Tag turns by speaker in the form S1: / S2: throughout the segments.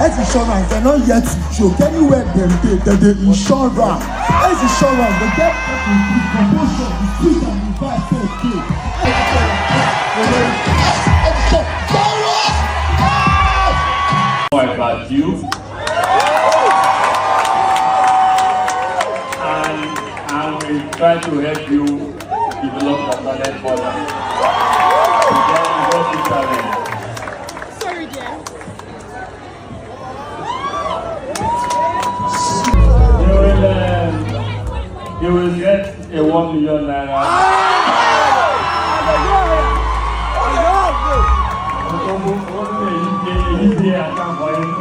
S1: Health insurance, they're not yet to joke. Anywhere they insurance. Health insurance, they get promotion, the street and the vibe so okay.
S2: More about you. And I will try to help you develop your talent further.
S3: Sorry, dear.
S2: You will get a 1 million naira.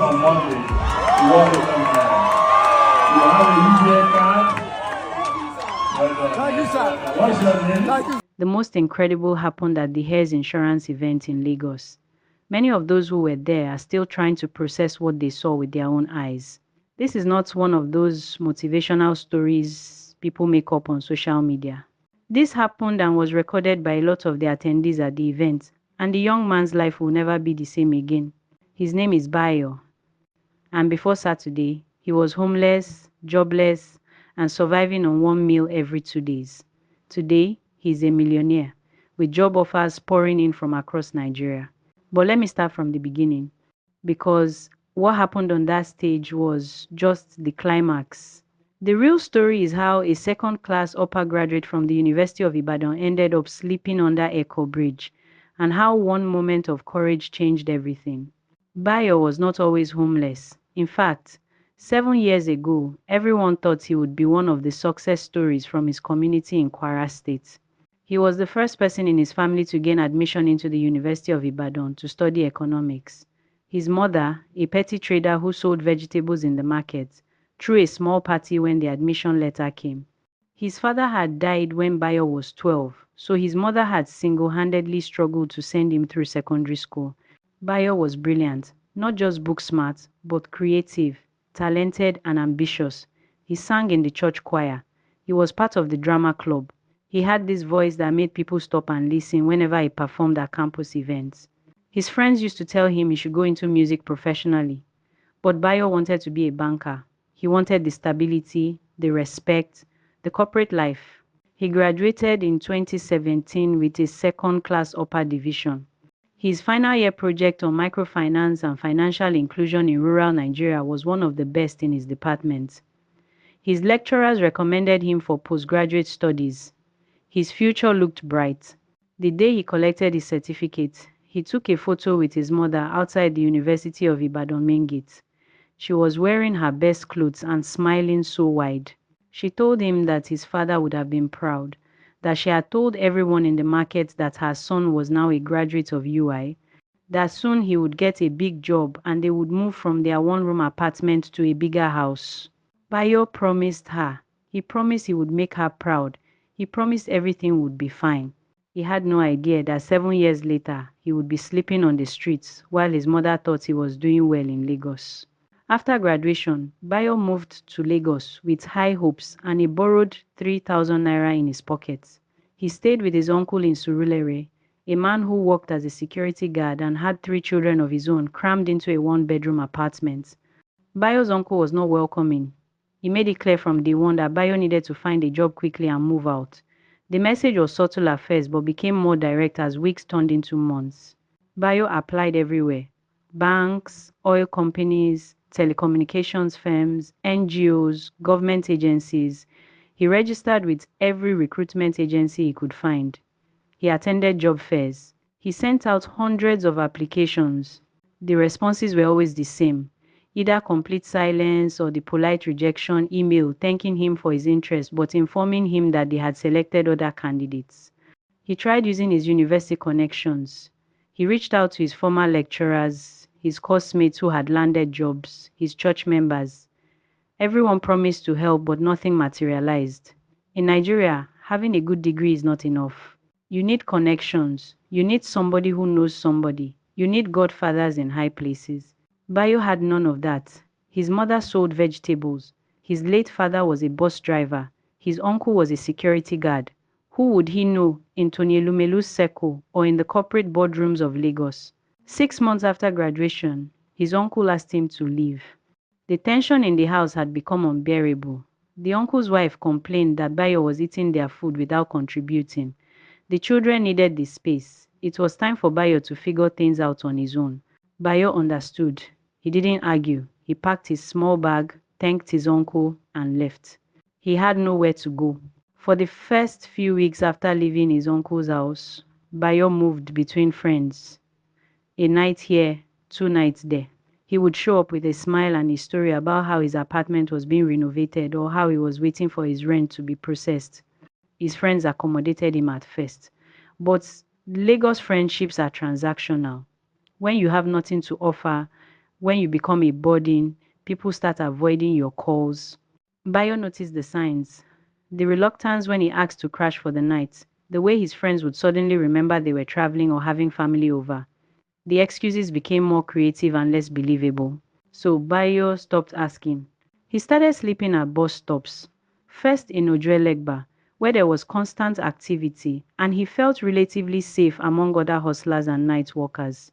S2: On Monday. You have a UPA card. What's your name?
S4: The most incredible happened at the Heirs Insurance event in Lagos. Many of those who were there are still trying to process what they saw with their own eyes. This is not one of those motivational stories people make up on social media. This happened and was recorded by a lot of the attendees at the event, and the young man's life will never be the same again. His name is Bayo, and before Saturday, he was homeless, jobless, and surviving on 1 meal every 2 days. Today, he's a millionaire, with job offers pouring in from across Nigeria. But let me start from the beginning, because what happened on that stage was just the climax. The real story is how a second-class upper graduate from the University of Ibadan ended up sleeping under Echo Bridge, and how one moment of courage changed everything. Bayo was not always homeless. In fact, 7 years ago, everyone thought he would be one of the success stories from his community in Kwara State. He was the first person in his family to gain admission into the University of Ibadan to study economics. His mother, a petty trader who sold vegetables in the market, threw a small party when the admission letter came. His father had died when Bayo was 12, so his mother had single-handedly struggled to send him through secondary school. Bayo was brilliant, not just book smart, but creative, talented, and ambitious. He sang in the church choir. He was part of the drama club. He had this voice that made people stop and listen whenever he performed at campus events. His friends used to tell him he should go into music professionally, but Bayo wanted to be a banker. He wanted the stability, the respect, the corporate life. He graduated in 2017 with a second-class upper division. His final year project on microfinance and financial inclusion in rural Nigeria was one of the best in his department. His lecturers recommended him for postgraduate studies. His future looked bright. The day he collected his certificate, he took a photo with his mother outside the University of Ibadan main gate. She was wearing her best clothes and smiling so wide. She told him that his father would have been proud, that she had told everyone in the market that her son was now a graduate of UI, that soon he would get a big job and they would move from their one-room apartment to a bigger house. Bayo promised her. He promised he would make her proud. He promised everything would be fine. He had no idea that 7 years later, he would be sleeping on the streets while his mother thought he was doing well in Lagos. After graduation, Bayo moved to Lagos with high hopes and he borrowed 3,000 naira in his pocket. He stayed with his uncle in Surulere, a man who worked as a security guard and had 3 children of his own crammed into a one-bedroom apartment. Bayo's uncle was not welcoming. He made it clear from day one that Bayo needed to find a job quickly and move out. The message was subtle at first but became more direct as weeks turned into months. Bayo applied everywhere: banks, oil companies, telecommunications firms, NGOs, government agencies. He registered with every recruitment agency he could find. He attended job fairs. He sent out hundreds of applications. The responses were always the same: either complete silence or the polite rejection email thanking him for his interest but informing him that they had selected other candidates. He tried using his university connections. He reached out to his former lecturers, his course-mates who had landed jobs, his church members. Everyone promised to help, but nothing materialized. In Nigeria, having a good degree is not enough. You need connections. You need somebody who knows somebody. You need godfathers in high places. Bayo had none of that. His mother sold vegetables. His late father was a bus driver. His uncle was a security guard. Who would he know in Tony Elumelu's circle or in the corporate boardrooms of Lagos? 6 months after graduation, His uncle asked him to leave. The tension in the house had become unbearable. The uncle's wife complained that Bayo was eating their food without contributing. The children needed the space. It was time for Bayo to figure things out on his own. Bayo understood. He didn't argue. He packed his small bag, thanked his uncle, and left. He had nowhere to go. For the first few weeks after leaving his uncle's house, Bayo moved between friends. A night here, 2 nights there. He would show up with a smile and a story about how his apartment was being renovated or how he was waiting for his rent to be processed. His friends accommodated him at first. But Lagos friendships are transactional. When you have nothing to offer, when you become a burden, people start avoiding your calls. Bayo noticed the signs. The reluctance when he asked to crash for the night, the way his friends would suddenly remember they were traveling or having family over. The excuses became more creative and less believable. So Bayo stopped asking. He started sleeping at bus stops, first in Ojuelegba, where there was constant activity, and he felt relatively safe among other hustlers and night workers.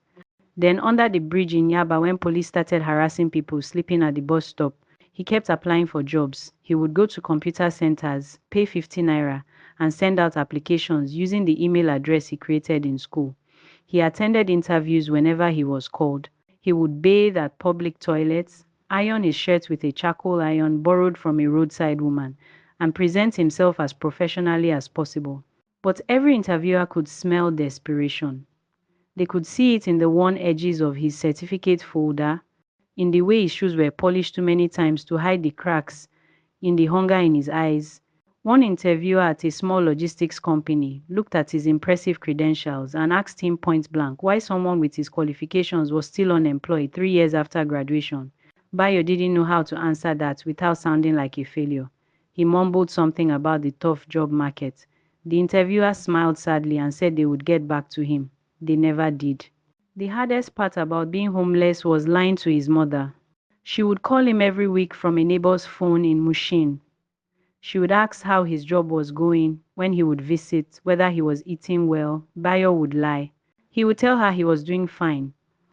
S4: Then under the bridge in Yaba, when police started harassing people sleeping at the bus stop, he kept applying for jobs. He would go to computer centers, pay 50 naira, and send out applications using the email address he created in school. He attended interviews whenever he was called. He would bathe at public toilets, iron his shirt with a charcoal iron borrowed from a roadside woman, and present himself as professionally as possible. But every interviewer could smell desperation. They could see it in the worn edges of his certificate folder, in the way his shoes were polished too many times to hide the cracks, in the hunger in his eyes. One interviewer at a small logistics company looked at his impressive credentials and asked him point blank why someone with his qualifications was still unemployed 3 years after graduation. Bayo didn't know how to answer that without sounding like a failure. He mumbled something about the tough job market. The interviewer smiled sadly and said they would get back to him. They never did. The hardest part about being homeless was lying to his mother. She would call him every week from a neighbor's phone in Mushin. She would ask how his job was going, when he would visit, whether he was eating well. Bayo would lie. He would tell her he was doing fine,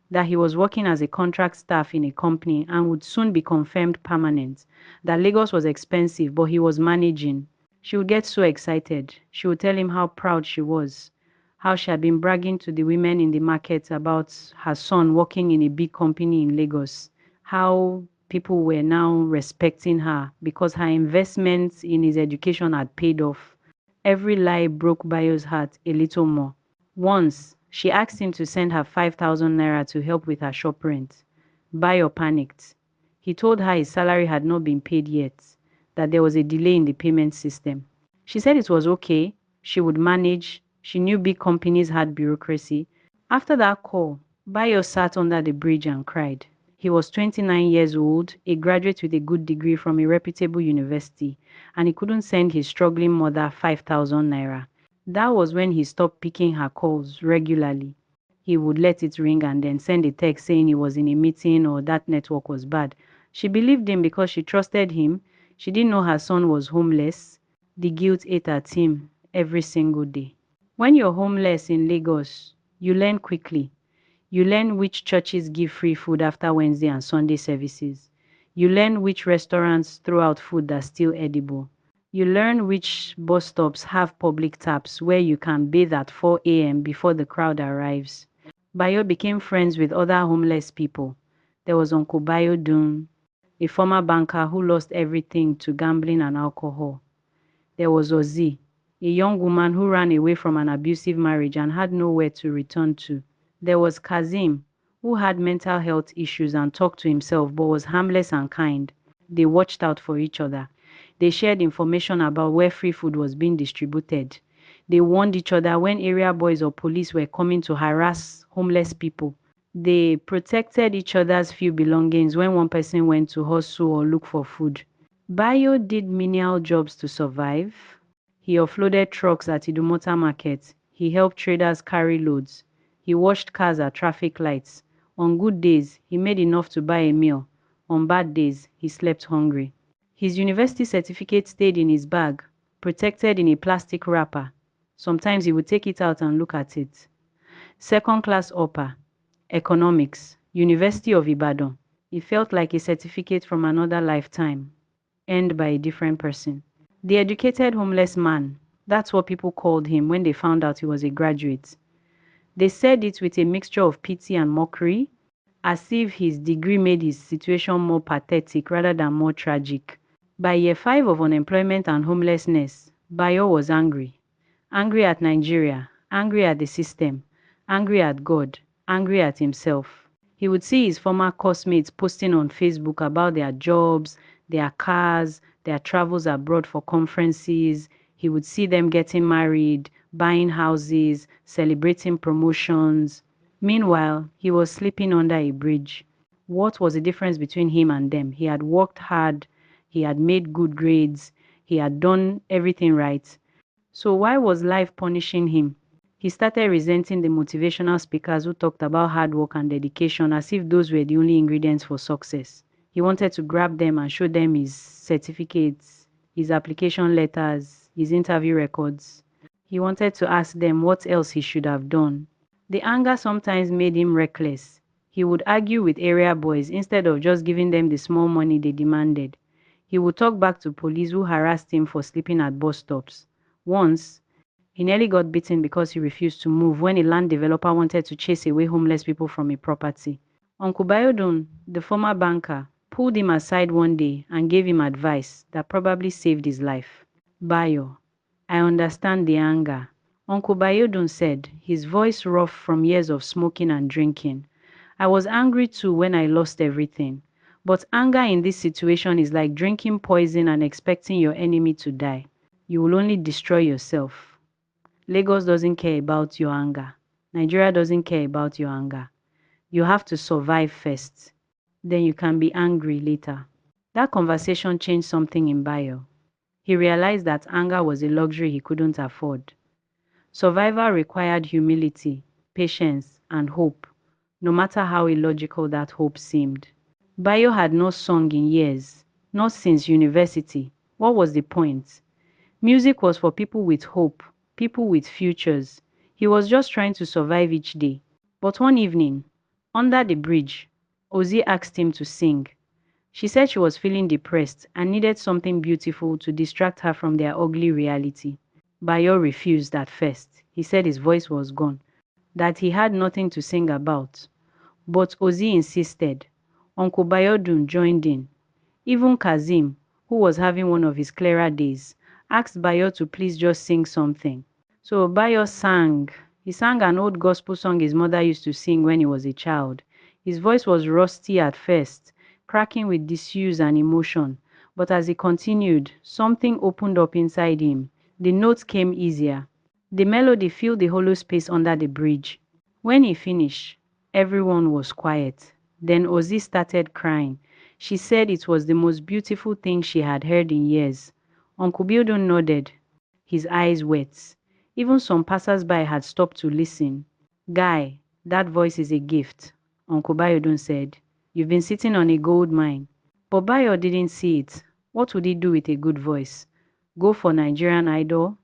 S4: that he was working as a contract staff in a company and would soon be confirmed permanent, that Lagos was expensive but he was managing. She would get so excited. She would tell him how proud she was, how she had been bragging to the women in the market about her son working in a big company in Lagos, how people were now respecting her because her investments in his education had paid off. Every lie broke Bayo's heart a little more. Once, she asked him to send her 5,000 naira to help with her shop rent. Bayo panicked. He told her his salary had not been paid yet, that there was a delay in the payment system. She said it was okay, she would manage. She knew big companies had bureaucracy. After that call, Bayo sat under the bridge and cried. He was 29 years old, a graduate with a good degree from a reputable university, and he couldn't send his struggling mother 5,000 naira. That was when he stopped picking her calls regularly. He would let it ring and then send a text saying he was in a meeting or that network was bad. She believed him because she trusted him. She didn't know her son was homeless. The guilt ate at him every single day. When you're homeless in Lagos, you learn quickly. You learn which churches give free food after Wednesday and Sunday services. You learn which restaurants throw out food that's still edible. You learn which bus stops have public taps where you can bathe at 4 a.m. before the crowd arrives. Bayo became friends with other homeless people. There was Uncle Bayo Dun, a former banker who lost everything to gambling and alcohol. There was Ozzy, a young woman who ran away from an abusive marriage and had nowhere to return to. There was Kazim, who had mental health issues and talked to himself but was harmless and kind. They watched out for each other. They shared information about where free food was being distributed. They warned each other when area boys or police were coming to harass homeless people. They protected each other's few belongings when one person went to hustle or look for food. Bayo did menial jobs to survive. He offloaded trucks at Idumota Market. He helped traders carry loads. He washed cars at traffic lights. On good days, he made enough to buy a meal. On bad days, he slept hungry. His university certificate stayed in his bag, protected in a plastic wrapper. Sometimes he would take it out and look at it. Second class upper, economics, University of Ibadan. It felt like a certificate from another lifetime, earned by a different person. The educated homeless man, that's what people called him when they found out he was a graduate. They said it with a mixture of pity and mockery, as if his degree made his situation more pathetic rather than more tragic. By year 5 of unemployment and homelessness, Bayo was angry. Angry at Nigeria, angry at the system, angry at God, angry at himself. He would see his former classmates posting on Facebook about their jobs, their cars, their travels abroad for conferences. He would see them getting married, buying houses, celebrating promotions. Meanwhile, he was sleeping under a bridge. What was the difference between him and them? He had worked hard, he had made good grades, he had done everything right. So why was life punishing him? He started resenting the motivational speakers who talked about hard work and dedication as if those were the only ingredients for success. He wanted to grab them and show them his certificates, his application letters, his interview records. He wanted to ask them what else he should have done. The anger sometimes made him reckless. He would argue with area boys instead of just giving them the small money they demanded. He would talk back to police who harassed him for sleeping at bus stops. Once, he nearly got beaten because he refused to move when a land developer wanted to chase away homeless people from a property. Uncle Bayodun, the former banker, pulled him aside one day and gave him advice that probably saved his life. Bayo, I understand the anger. Uncle Bayodun said, his voice rough from years of smoking and drinking. I was angry too when I lost everything. But anger in this situation is like drinking poison and expecting your enemy to die. You will only destroy yourself. Lagos doesn't care about your anger. Nigeria doesn't care about your anger. You have to survive first. Then you can be angry later. That conversation changed something in Bayo. He realized that anger was a luxury he couldn't afford. Survival required humility, patience, and hope, no matter how illogical that hope seemed. Bayo had not sung in years, not since university. What was the point? Music was for people with hope, people with futures. He was just trying to survive each day. But one evening, under the bridge, Ozzy asked him to sing. She said she was feeling depressed and needed something beautiful to distract her from their ugly reality. Bayo refused at first. He said his voice was gone, that he had nothing to sing about. But Ozzy insisted. Uncle Bayodun joined in. Even Kazim, who was having one of his clearer days, asked Bayo to please just sing something. So Bayo sang. He sang an old gospel song his mother used to sing when he was a child. His voice was rusty at first, cracking with disuse and emotion. But as he continued, something opened up inside him. The notes came easier. The melody filled the hollow space under the bridge. When he finished, everyone was quiet. Then Ozzy started crying. She said it was the most beautiful thing she had heard in years. Uncle Bildon nodded, his eyes wet. Even some passers-by had stopped to listen. Guy, that voice is a gift, Uncle Bayodun said. You've been sitting on a gold mine. But Bayo didn't see it. What would he do with a good voice? Go for Nigerian Idol?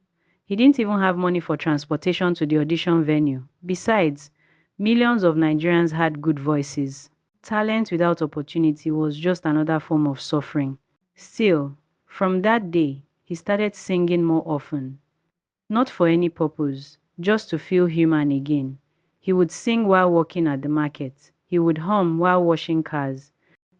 S4: He didn't even have money for transportation to the audition venue. Besides, millions of Nigerians had good voices. Talent without opportunity was just another form of suffering. Still, from that day, he started singing more often. Not for any purpose, just to feel human again. He would sing while working at the market. He would hum while washing cars.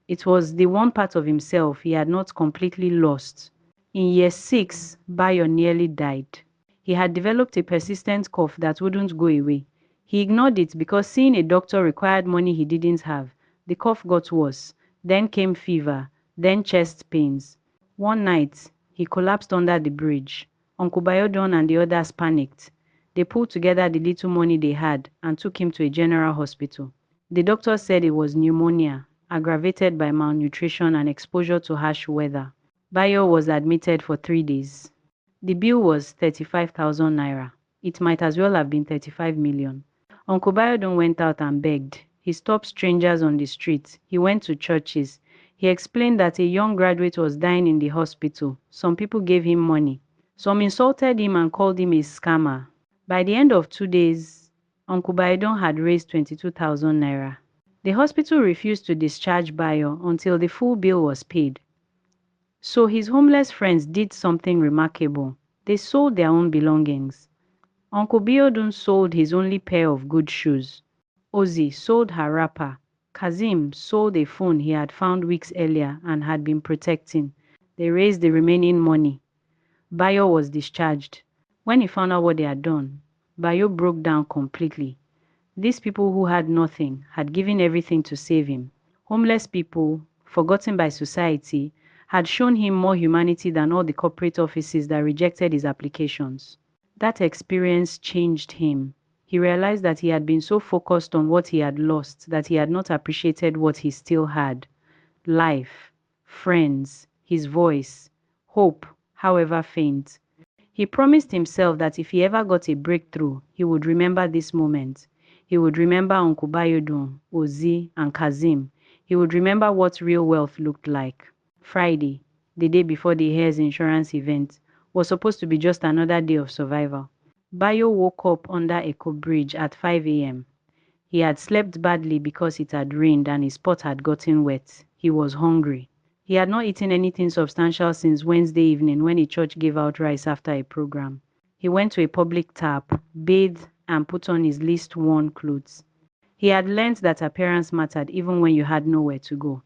S4: It was the one part of himself he had not completely lost. In year 6, Bayo nearly died. He had developed a persistent cough that wouldn't go away. He ignored it because seeing a doctor required money he didn't have. The cough got worse. Then came fever. Then chest pains. One night, he collapsed under the bridge. Uncle Bayodon and the others panicked. They pulled together the little money they had and took him to a general hospital. The doctor said it was pneumonia, aggravated by malnutrition and exposure to harsh weather. Bayo was admitted for 3 days. The bill was 35,000 naira. It might as well have been 35 million. Uncle Bayodun went out and begged. He stopped strangers on the street. He went to churches. He explained that a young graduate was dying in the hospital. Some people gave him money. Some insulted him and called him a scammer. By the end of 2 days, Uncle Bayodun had raised 22,000 naira. The hospital refused to discharge Bayo until the full bill was paid. So his homeless friends did something remarkable. They sold their own belongings. Uncle Biodun sold his only pair of good shoes. Ozzy sold her wrapper. Kazim sold a phone he had found weeks earlier and had been protecting. They raised the remaining money. Bayo was discharged. When he found out what they had done, Bayo broke down completely. These people who had nothing had given everything to save him. Homeless people, forgotten by society, had shown him more humanity than all the corporate offices that rejected his applications. That experience changed him. He realized that he had been so focused on what he had lost that he had not appreciated what he still had: life, friends, his voice, hope, however faint. He promised himself that if he ever got a breakthrough, he would remember this moment. He would remember Uncle Bayodun, Ozi, and Kazim. He would remember what real wealth looked like. Friday, the day before the hair's insurance event, was supposed to be just another day of survival. Bayo woke up under Echo Bridge at 5 a.m. He had slept badly because it had rained and his pot had gotten wet. He was hungry. He had not eaten anything substantial since Wednesday evening when a church gave out rice after a program. He went to a public tap, bathed, and put on his least worn clothes. He had learned that appearance mattered even when you had nowhere to go.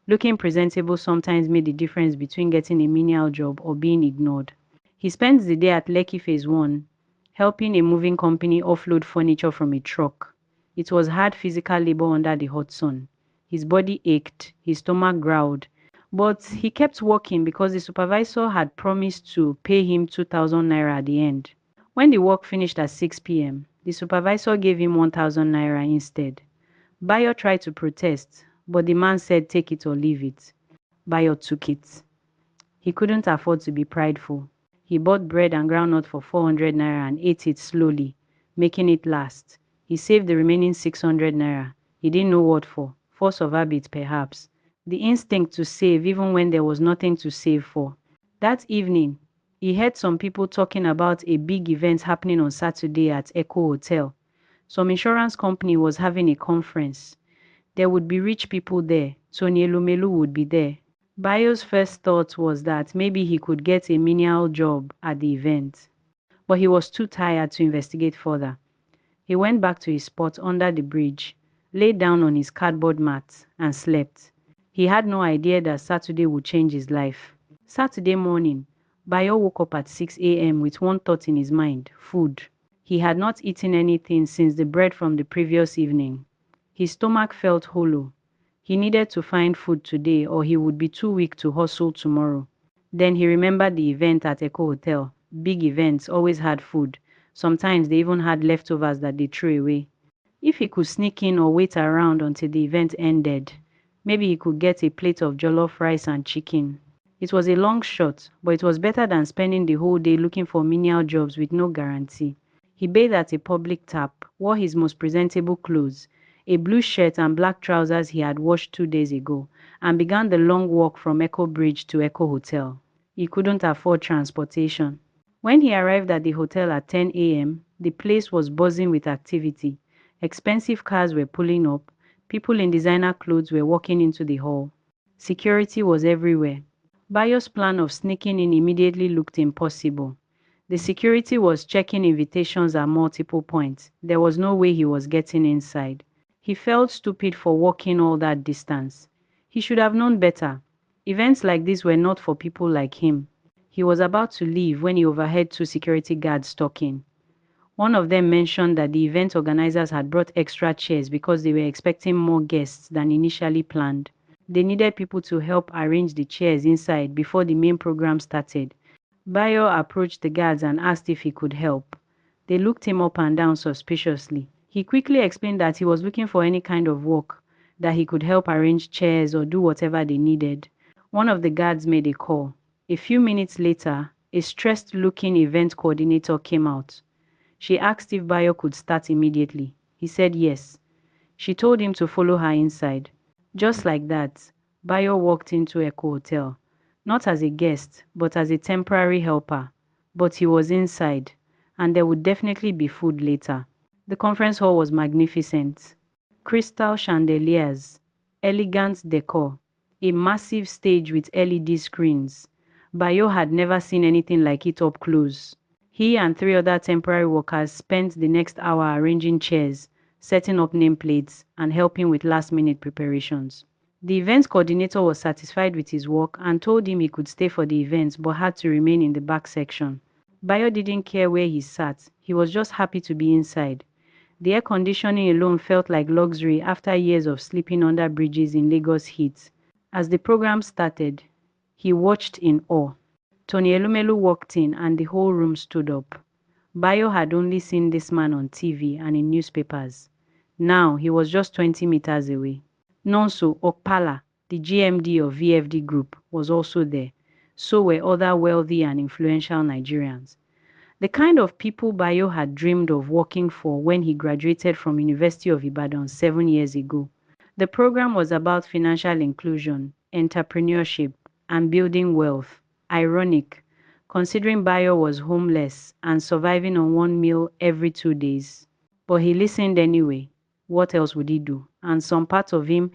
S4: Looking presentable sometimes made the difference between getting a menial job or being ignored. He spent the day at Lekki Phase 1, helping a moving company offload furniture from a truck. It was hard physical labor under the hot sun. His body ached, his stomach growled, but he kept working because the supervisor had promised to pay him 2,000 naira at the end. When the work finished at 6 p.m., the supervisor gave him 1,000 naira instead. Bayo tried to protest, but the man said take it or leave it. Bayo took it. He couldn't afford to be prideful. He bought bread and groundnut for 400 naira and ate it slowly, making it last. He saved the remaining 600 naira. He didn't know what for. Force of habit, perhaps. The instinct to save even when there was nothing to save for. That evening, he heard some people talking about a big event happening on Saturday at Echo Hotel. Some insurance company was having a conference. There would be rich people there. Tony Elumelu would be there. Bayo's first thought was that maybe he could get a menial job at the event, but he was too tired to investigate further. He went back to his spot under the bridge, lay down on his cardboard mat, and slept. He had no idea that Saturday would change his life. Saturday morning, Bayo woke up at 6 a.m. with one thought in his mind: food. He had not eaten anything since the bread from the previous evening. His stomach felt hollow. He needed to find food today or he would be too weak to hustle tomorrow. Then he remembered the event at Echo Hotel. Big events always had food. Sometimes they even had leftovers that they threw away. If he could sneak in or wait around until the event ended, maybe he could get a plate of jollof rice and chicken. It was a long shot, but it was better than spending the whole day looking for menial jobs with no guarantee. He bathed at a public tap, wore his most presentable clothes, a blue shirt and black trousers he had washed 2 days ago, and began the long walk from Echo Bridge to Echo Hotel. He couldn't afford transportation. When he arrived at the hotel at 10 a.m., the place was buzzing with activity. Expensive cars were pulling up. People in designer clothes were walking into the hall. Security was everywhere. Bayo's plan of sneaking in immediately looked impossible. The security was checking invitations at multiple points. There was no way he was getting inside. He felt stupid for walking all that distance. He should have known better. Events like this were not for people like him. He was about to leave when he overheard two security guards talking. One of them mentioned that the event organizers had brought extra chairs because they were expecting more guests than initially planned. They needed people to help arrange the chairs inside before the main program started. Bayo approached the guards and asked if he could help. They looked him up and down suspiciously. He quickly explained that he was looking for any kind of work, that he could help arrange chairs or do whatever they needed. One of the guards made a call. A few minutes later, a stressed-looking event coordinator came out. She asked if Bayo could start immediately. He said yes. She told him to follow her inside. Just like that, Bayo walked into Echo Hotel, not as a guest, but as a temporary helper. But he was inside, and there would definitely be food later. The conference hall was magnificent. crystal chandeliers, elegant decor, a massive stage with LED screens. Bayo had never seen anything like it up close. He and three other temporary workers spent the next hour arranging chairs, setting up nameplates, and helping with last minute preparations. The event coordinator was satisfied with his work and told him he could stay for the event but had to remain in the back section. Bayo didn't care where he sat, he was just happy to be inside. The air conditioning alone felt like luxury after years of sleeping under bridges in Lagos heat. As the program started, he watched in awe. Tony Elumelu walked in and the whole room stood up. Bayo had only seen this man on TV and in newspapers. Now he was just 20 meters away. Nonso Okpala, the GMD of VFD Group, was also there. So were other wealthy and influential Nigerians. The kind of people Bayo had dreamed of working for when he graduated from University of Ibadan 7 years ago. The program was about financial inclusion, entrepreneurship, and building wealth. Ironic, considering Bayo was homeless and surviving on one meal every 2 days. But he listened anyway. What else would he do? And some part of him,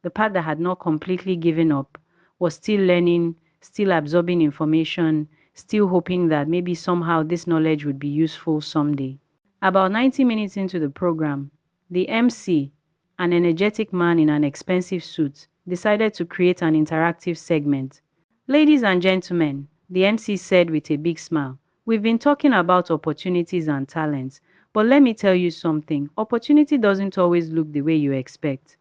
S4: the part that had not completely given up, was still learning, still absorbing information, still hoping that maybe somehow this knowledge would be useful someday. About 90 minutes into the program, the MC, an energetic man in an expensive suit, decided to create an interactive segment. Ladies and gentlemen, the MC said with a big smile, we've been talking about opportunities and talents, but let me tell you something. Opportunity doesn't always look the way you expect.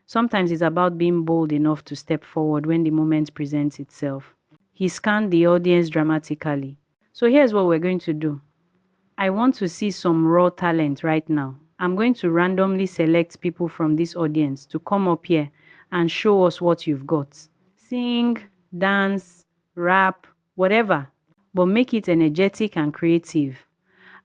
S4: Sometimes it's about being bold enough to step forward when the moment presents itself. He scanned the audience dramatically. So here's what we're going to do. I want to see some raw talent right now. I'm going to randomly select people from this audience to come up here and show us what you've got. Sing, dance, rap, whatever, but make it energetic and creative.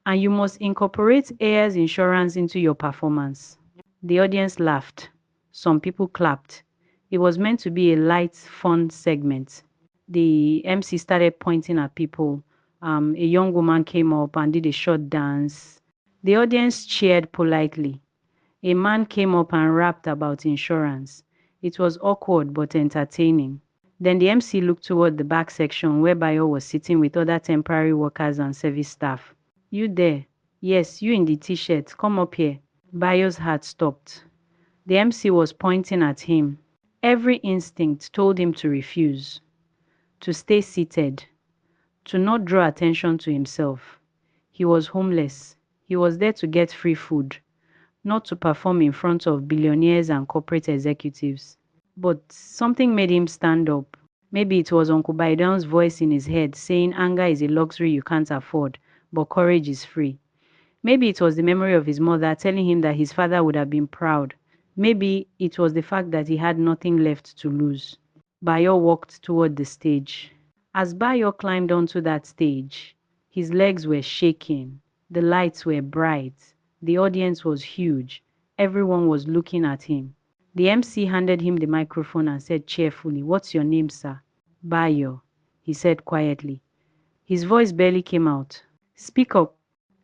S4: And you must incorporate heirs insurance into your performance. The audience laughed. Some people clapped. It was meant to be a light, fun segment. The MC started pointing at people. A young woman came up and did a short dance. The audience cheered politely. A man came up and rapped about insurance. It was awkward but entertaining. Then the MC looked toward the back section where Bayo was sitting with other temporary workers and service staff. You there? Yes, you in the t-shirt. Come up here. Bayo's heart stopped. The MC was pointing at him. Every instinct told him to refuse, to stay seated, to not draw attention to himself. He was homeless. He was there to get free food, not to perform in front of billionaires and corporate executives. But something made him stand up. Maybe it was Uncle Baidan's voice in his head saying anger is a luxury you can't afford, but courage is free. Maybe it was the memory of his mother telling him that his father would have been proud. Maybe it was the fact that he had nothing left to lose. Bayo walked toward the stage. As Bayo climbed onto that stage, his legs were shaking. The lights were bright. The audience was huge. Everyone was looking at him. The MC handed him the microphone and said cheerfully, "What's your name, sir?" "Bayo," he said quietly. His voice barely came out. "Speak up.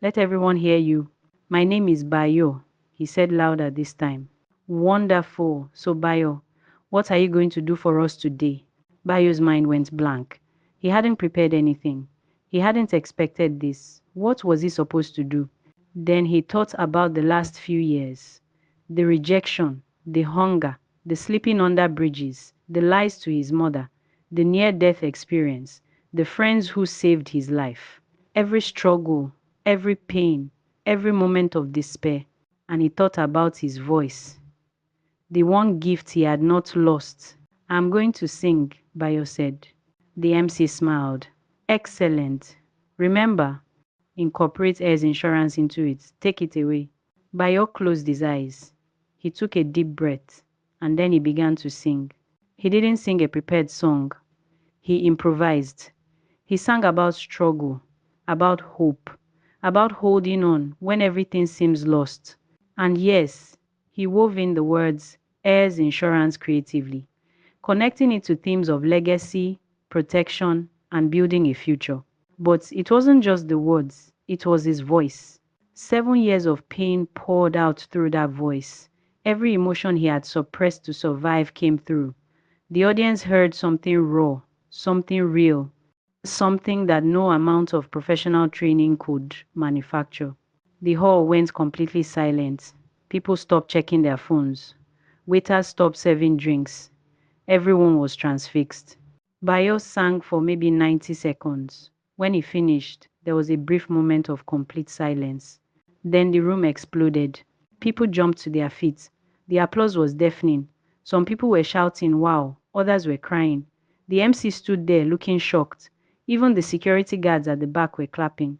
S4: Let everyone hear you." "My name is Bayo," he said louder this time. "Wonderful. So Bayo, what are you going to do for us today?" Bayo's mind went blank. He hadn't prepared anything. He hadn't expected this. What was he supposed to do? Then he thought about the last few years. The rejection, the hunger, the sleeping under bridges, the lies to his mother, the near-death experience, the friends who saved his life. Every struggle, every pain, every moment of despair. And he thought about his voice. The one gift he had not lost. "I'm going to sing," Bayo said. The MC smiled. "Excellent. Remember, incorporate heirs insurance into it. Take it away." Bayo closed his eyes. He took a deep breath, and then he began to sing. He didn't sing a prepared song. He improvised. He sang about struggle, about hope, about holding on when everything seems lost. And yes, he wove in the words heirs insurance creatively, connecting it to themes of legacy, protection, and building a future. But it wasn't just the words, it was his voice. 7 years of pain poured out through that voice. Every emotion he had suppressed to survive came through. The audience heard something raw, something real, something that no amount of professional training could manufacture. The hall went completely silent. People stopped checking their phones. Waiters stopped serving drinks. Everyone was transfixed. Bayo sang for maybe 90 seconds. When he finished, there was a brief moment of complete silence. Then the room exploded. People jumped to their feet. The applause was deafening. Some people were shouting, wow, others were crying. The MC stood there looking shocked. Even the security guards at the back were clapping.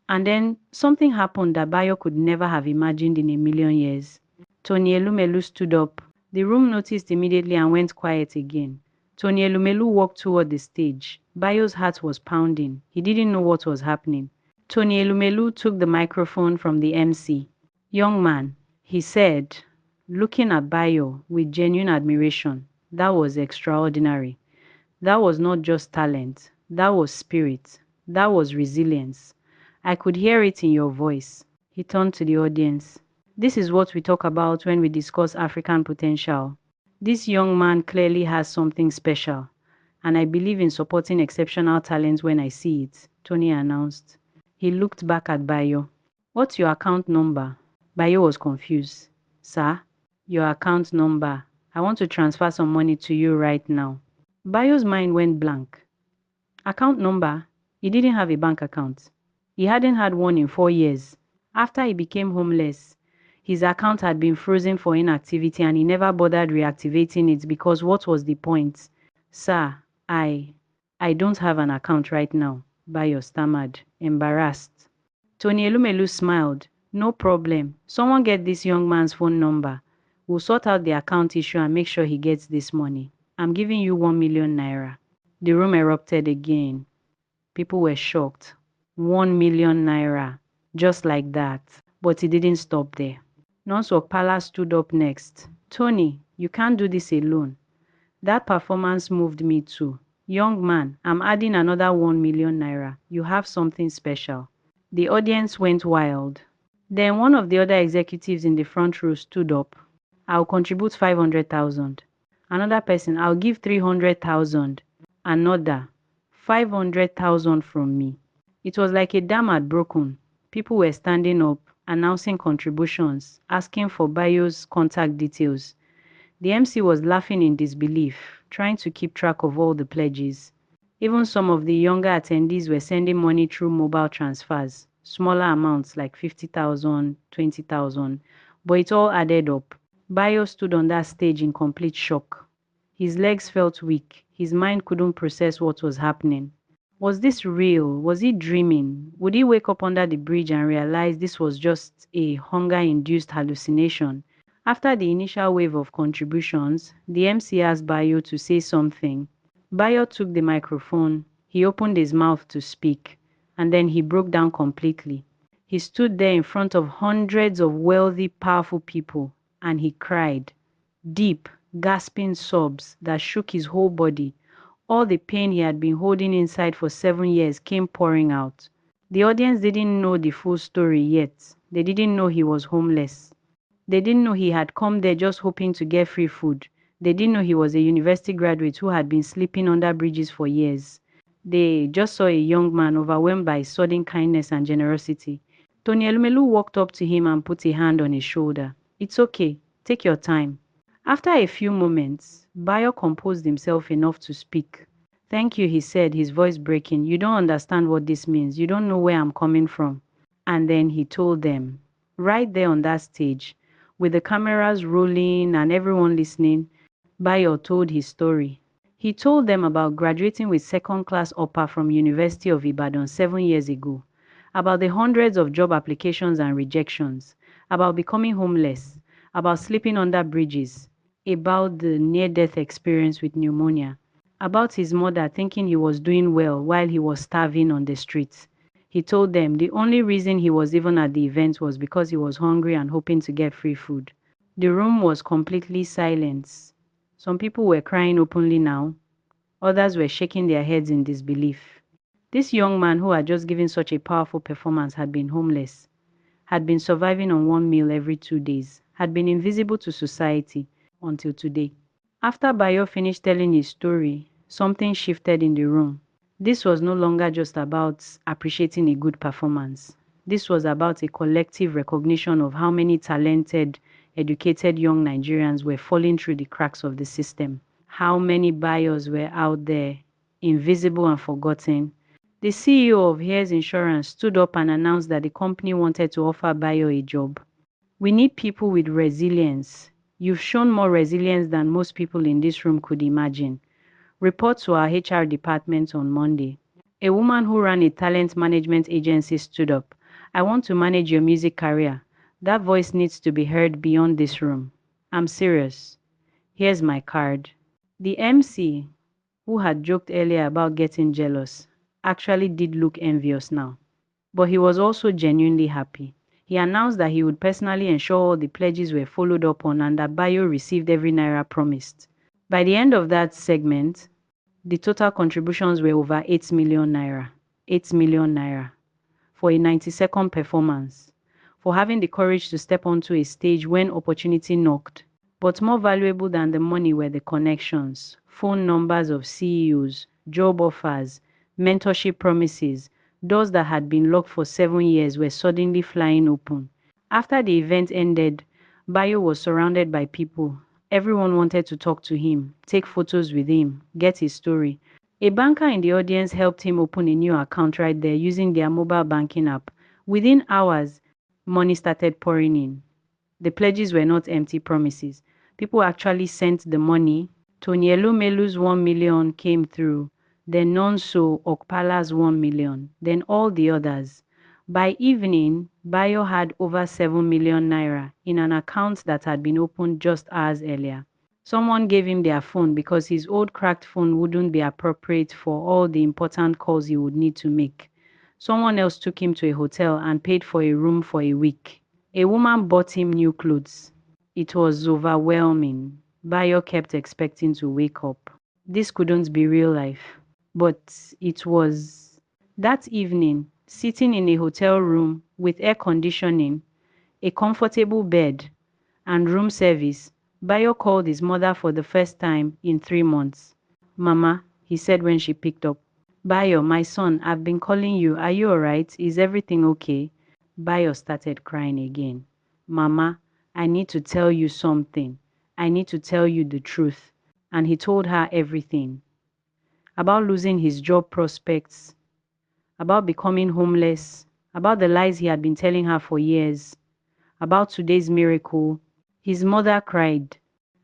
S4: And then something happened that Bayo could never have imagined in a million years. Tony Elumelu stood up. The room noticed immediately and went quiet again. Tony Elumelu walked toward the stage. Bayo's heart was pounding. He didn't know what was happening. Tony Elumelu took the microphone from the MC. Young man, he said, looking at Bayo with genuine admiration, that was extraordinary. That was not just talent. That was spirit. That was resilience. I could hear it in your voice. He turned to the audience. This is what we talk about when we discuss African potential. This young man clearly has something special, and I believe in supporting exceptional talent when I see it, Tony announced. He looked back at Bayo. What's your account number? Bayo was confused. Sir, your account number. I want to transfer some money to you right now. Bayo's mind went blank. Account number? He didn't have a bank account. He hadn't had one in 4 years. After he became homeless, his account had been frozen for inactivity and he never bothered reactivating it because what was the point? Sir, I don't have an account right now, Bayo stammered, embarrassed. Tony Elumelu smiled. No problem. Someone get this young man's phone number. We'll sort out the account issue and make sure he gets this money. I'm giving you 1 million naira. The room erupted again. People were shocked. 1 million naira. Just like that. But it didn't stop there. Nonso Okpala stood up next. Tony, you can't do this alone. That performance moved me too. Young man, I'm adding another 1 million naira. You have something special. The audience went wild. Then one of the other executives in the front row stood up. I'll contribute 500,000. Another person, I'll give 300,000. Another, 500,000 from me. It was like a dam had broken. People were standing up, announcing contributions, asking for Bayo's contact details. The MC was laughing in disbelief, trying to keep track of all the pledges. Even some of the younger attendees were sending money through mobile transfers, smaller amounts like 50,000, 20,000, but it all added up. Bayo stood on that stage in complete shock. His legs felt weak. His mind couldn't process what was happening. Was this real? Was he dreaming? Would he wake up under the bridge and realize this was just a hunger-induced hallucination? After the initial wave of contributions, the MC asked Bayo to say something. Bayo took the microphone. He opened his mouth to speak, and then he broke down completely. He stood there in front of hundreds of wealthy, powerful people, and he cried. Deep, gasping sobs that shook his whole body. All the pain he had been holding inside for 7 years came pouring out. The audience didn't know the full story yet. They didn't know he was homeless. They didn't know he had come there just hoping to get free food. They didn't know he was a university graduate who had been sleeping under bridges for years. They just saw a young man overwhelmed by sudden kindness and generosity. Tony Elumelu walked up to him and put a hand on his shoulder. It's okay. Take your time. After a few moments, Bayo composed himself enough to speak. Thank you, he said, his voice breaking. You don't understand what this means. You don't know where I'm coming from. And then he told them, right there on that stage, with the cameras rolling and everyone listening, Bayo told his story. He told them about graduating with second-class upper from University of Ibadan 7 years ago, about the hundreds of job applications and rejections, about becoming homeless, about sleeping under bridges, about the near-death experience with pneumonia, about his mother thinking he was doing well while he was starving on the streets. He told them the only reason he was even at the event was because he was hungry and hoping to get free food. The room was completely silent. Some people were crying openly now. Others were shaking their heads in disbelief. This young man who had just given such a powerful performance had been homeless, had been surviving on one meal every 2 days, had been invisible to society until today. After Bayo finished telling his story, something shifted in the room. This was no longer just about appreciating a good performance. This was about a collective recognition of how many talented, educated young Nigerians were falling through the cracks of the system. How many buyers were out there, invisible and forgotten. The CEO of Heirs Insurance stood up and announced that the company wanted to offer Bayo a job. We need people with resilience. You've shown more resilience than most people in this room could imagine. Report to our HR department on Monday. A woman who ran a talent management agency stood up. I want to manage your music career. That voice needs to be heard beyond this room. I'm serious. Here's my card. The MC, who had joked earlier about getting jealous, actually did look envious now. But he was also genuinely happy. He announced that he would personally ensure all the pledges were followed up on and that Bayo received every naira promised. By the end of that segment, the total contributions were over 8 million naira. 8 million naira for a 90-second performance, for having the courage to step onto a stage when opportunity knocked. But more valuable than the money were the connections, phone numbers of CEOs, job offers, mentorship promises. Doors that had been locked for 7 years were suddenly flying open. After the event ended, Bayo was surrounded by people. Everyone wanted to talk to him, take photos with him, get his story. A banker in the audience helped him open a new account right there using their mobile banking app. Within hours, money started pouring in. The pledges were not empty promises. People actually sent the money. Tony Elumelu's 1 million came through, then Nonso Okpala's 1 million, then all the others. By evening, Bayo had over 7 million naira in an account that had been opened just hours earlier. Someone gave him their phone because his old cracked phone wouldn't be appropriate for all the important calls he would need to make. Someone else took him to a hotel and paid for a room for a week. A woman bought him new clothes. It was overwhelming. Bayo kept expecting to wake up. This couldn't be real life. But it was. That evening, sitting in a hotel room with air conditioning, a comfortable bed, and room service, Bayo called his mother for the first time in 3 months. Mama, he said when she picked up. Bayo, my son, I've been calling you. Are you alright? Is everything okay? Bayo started crying again. Mama, I need to tell you something. I need to tell you the truth. And he told her everything. About losing his job prospects, about becoming homeless, about the lies he had been telling her for years, about today's miracle. His mother cried.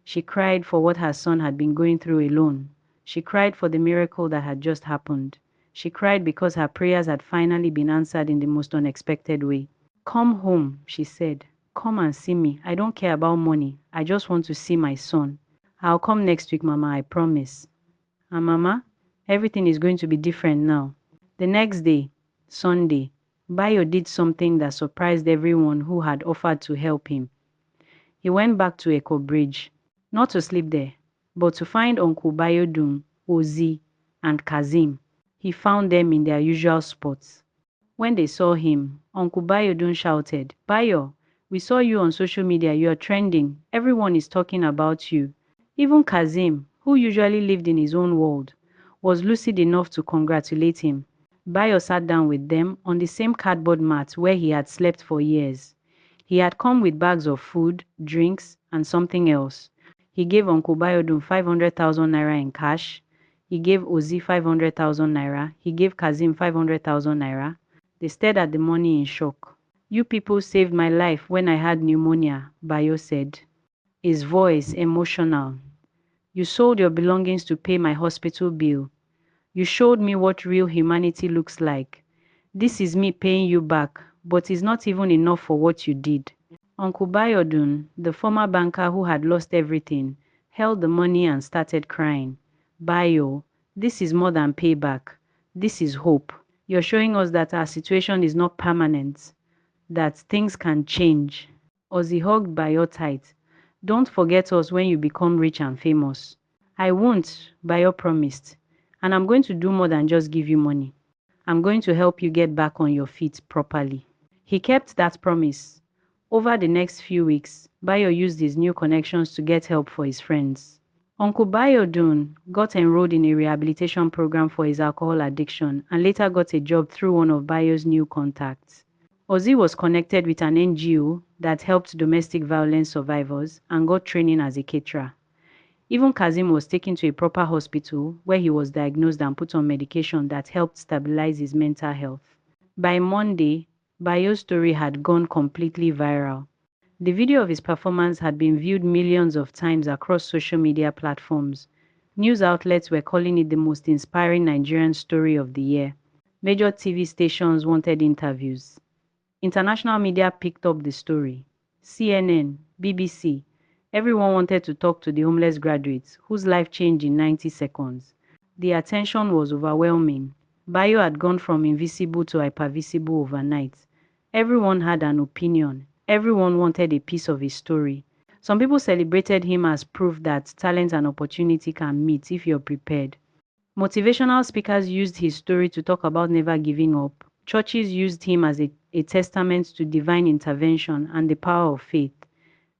S4: She cried for what her son had been going through alone. She cried for the miracle that had just happened. She cried because her prayers had finally been answered in the most unexpected way. Come home, she said. Come and see me. I don't care about money. I just want to see my son. I'll come next week, Mama, I promise. And Mama, everything is going to be different now. The next day, Sunday, Bayo did something that surprised everyone who had offered to help him. He went back to Echo Bridge, not to sleep there, but to find Uncle Bayodun, Ozi, and Kazim. He found them in their usual spots. When they saw him, Uncle Bayodun shouted, Bayo, we saw you on social media. You are trending. Everyone is talking about you. Even Kazim, who usually lived in his own world, was lucid enough to congratulate him. Bayo sat down with them on the same cardboard mat where he had slept for years. He had come with bags of food, drinks, and something else. He gave Uncle Bayodun 500,000 naira in cash. He gave Ozi 500,000 naira. He gave Kazim 500,000 naira. They stared at the money in shock. You people saved my life when I had pneumonia, Bayo said, his voice emotional. You sold your belongings to pay my hospital bill. You showed me what real humanity looks like. This is me paying you back, but it's not even enough for what you did. Uncle Bayodun, the former banker who had lost everything, held the money and started crying. Bayo, this is more than payback. This is hope. You're showing us that our situation is not permanent, that things can change. Ozzy hugged Bayo tight. Don't forget us when you become rich and famous. I won't, Bayo promised. And I'm going to do more than just give you money. I'm going to help you get back on your feet properly. He kept that promise. Over the next few weeks, Bayo used his new connections to get help for his friends. Uncle Bayo Dun got enrolled in a rehabilitation program for his alcohol addiction and later got a job through one of Bayo's new contacts. Ozzy was connected with an NGO that helped domestic violence survivors and got training as a caterer. Even Kazim was taken to a proper hospital where he was diagnosed and put on medication that helped stabilize his mental health. By Monday, Bayo's story had gone completely viral. The video of his performance had been viewed millions of times across social media platforms. News outlets were calling it the most inspiring Nigerian story of the year. Major TV stations wanted interviews. International media picked up the story. CNN, BBC, everyone wanted to talk to the homeless graduates whose life changed in 90 seconds. The attention was overwhelming. Bayo had gone from invisible to hypervisible overnight. Everyone had an opinion. Everyone wanted a piece of his story. Some people celebrated him as proof that talent and opportunity can meet if you're prepared. Motivational speakers used his story to talk about never giving up. Churches used him as a testament to divine intervention and the power of faith.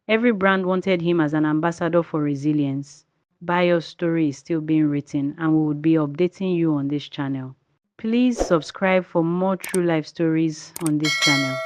S4: Every brand wanted him as an ambassador for resilience. Bayo's story is still being written, and we would be updating you on this channel. Please subscribe for more true life stories on this channel.